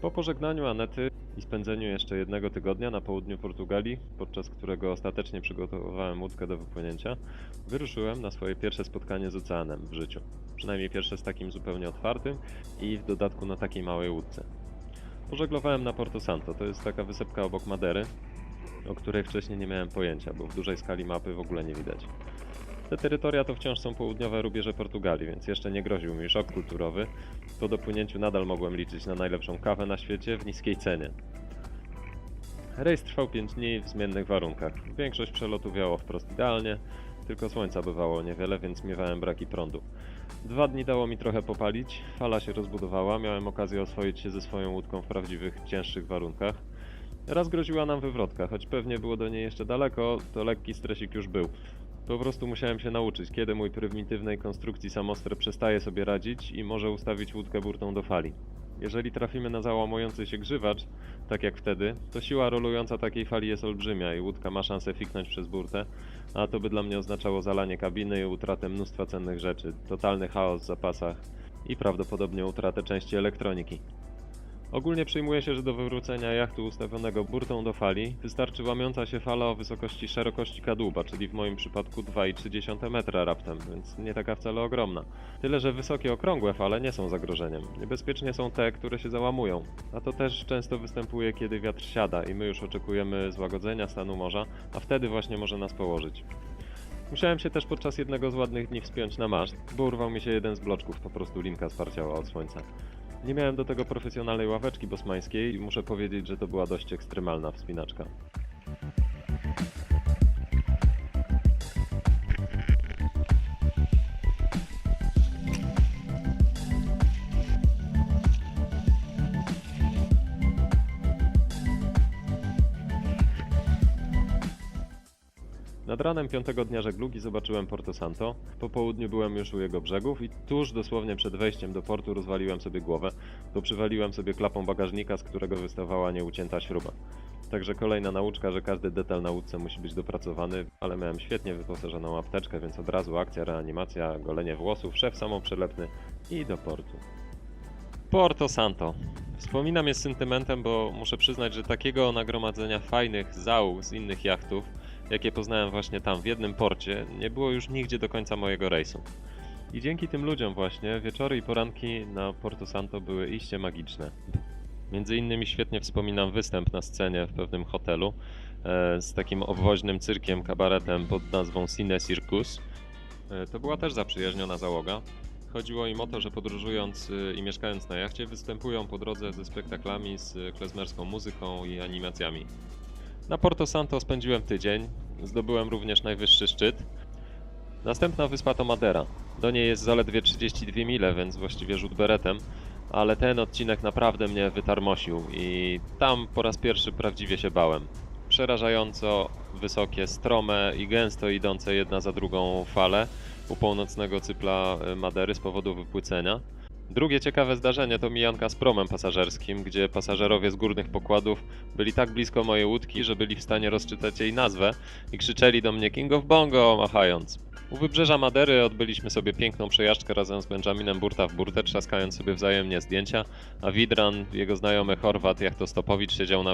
Po pożegnaniu Anety i spędzeniu jeszcze jednego tygodnia na południu Portugalii, podczas którego ostatecznie przygotowywałem łódkę do wypłynięcia, wyruszyłem na swoje pierwsze spotkanie z oceanem w życiu. Przynajmniej pierwsze z takim zupełnie otwartym i w dodatku na takiej małej łódce. Pożeglowałem na Porto Santo, to jest taka wysepka obok Madery, o której wcześniej nie miałem pojęcia, bo w dużej skali mapy w ogóle nie widać. Te terytoria to wciąż są południowe rubieże Portugalii, więc jeszcze nie groził mi szok kulturowy. Po dopłynięciu nadal mogłem liczyć na najlepszą kawę na świecie w niskiej cenie. Rejs trwał 5 dni w zmiennych warunkach. Większość przelotu wiało wprost idealnie, tylko słońca bywało niewiele, więc miewałem braki prądu. 2 dni dało mi trochę popalić, fala się rozbudowała, miałem okazję oswoić się ze swoją łódką w prawdziwych, cięższych warunkach. Raz groziła nam wywrotka, choć pewnie było do niej jeszcze daleko, to lekki stresik już był. Po prostu musiałem się nauczyć, kiedy mój prymitywnej konstrukcji samoster przestaje sobie radzić i może ustawić łódkę burtą do fali. Jeżeli trafimy na załamujący się grzywacz, tak jak wtedy, to siła rolująca takiej fali jest olbrzymia i łódka ma szansę fiknąć przez burtę, a to by dla mnie oznaczało zalanie kabiny i utratę mnóstwa cennych rzeczy, totalny chaos w zapasach i prawdopodobnie utratę części elektroniki. Ogólnie przyjmuje się, że do wywrócenia jachtu ustawionego burtą do fali wystarczy łamiąca się fala o wysokości szerokości kadłuba, czyli w moim przypadku 2,3 metra raptem, więc nie taka wcale ogromna. Tyle, że wysokie, okrągłe fale nie są zagrożeniem. Niebezpiecznie są te, które się załamują. A to też często występuje, kiedy wiatr siada i my już oczekujemy złagodzenia stanu morza, a wtedy właśnie może nas położyć. Musiałem się też podczas jednego z ładnych dni wspiąć na maszt, bo urwał mi się jeden z bloczków, po prostu linka sparciała od słońca. Nie miałem do tego profesjonalnej ławeczki bosmańskiej i muszę powiedzieć, że to była dość ekstremalna wspinaczka. Nad ranem 5. dnia żeglugi zobaczyłem Porto Santo. Po południu byłem już u jego brzegów i tuż dosłownie przed wejściem do portu rozwaliłem sobie głowę, bo przywaliłem sobie klapą bagażnika, z którego wystawała nieucięta śruba. Także kolejna nauczka, że każdy detal na łódce musi być dopracowany, ale miałem świetnie wyposażoną apteczkę, więc od razu akcja, reanimacja, golenie włosów, szef samoprzelepny i do portu. Porto Santo. Wspominam je z sentymentem, bo muszę przyznać, że takiego nagromadzenia fajnych załóg z innych jachtów, jakie poznałem właśnie tam w jednym porcie, nie było już nigdzie do końca mojego rejsu. I dzięki tym ludziom właśnie wieczory i poranki na Porto Santo były iście magiczne. Między innymi świetnie wspominam występ na scenie w pewnym hotelu z takim obwoźnym cyrkiem, kabaretem pod nazwą Cine Circus. To była też zaprzyjaźniona załoga. Chodziło im o to, że podróżując i mieszkając na jachcie występują po drodze ze spektaklami, z klezmerską muzyką i animacjami. Na Porto Santo spędziłem tydzień, zdobyłem również najwyższy szczyt. Następna wyspa to Madera. Do niej jest zaledwie 32 mile, więc właściwie rzut beretem, ale ten odcinek naprawdę mnie wytarmosił i tam po raz pierwszy prawdziwie się bałem. Przerażająco wysokie, strome i gęsto idące jedna za drugą fale u północnego cypla Madery z powodu wypłycenia. Drugie ciekawe zdarzenie to mijanka z promem pasażerskim, gdzie pasażerowie z górnych pokładów byli tak blisko mojej łódki, że byli w stanie rozczytać jej nazwę i krzyczeli do mnie King of Bongo, machając. U wybrzeża Madery odbyliśmy sobie piękną przejażdżkę razem z Benjaminem burta w burtę, trzaskając sobie wzajemnie zdjęcia, a Widran, jego znajomy Chorwat, jachtostopowicz, siedział na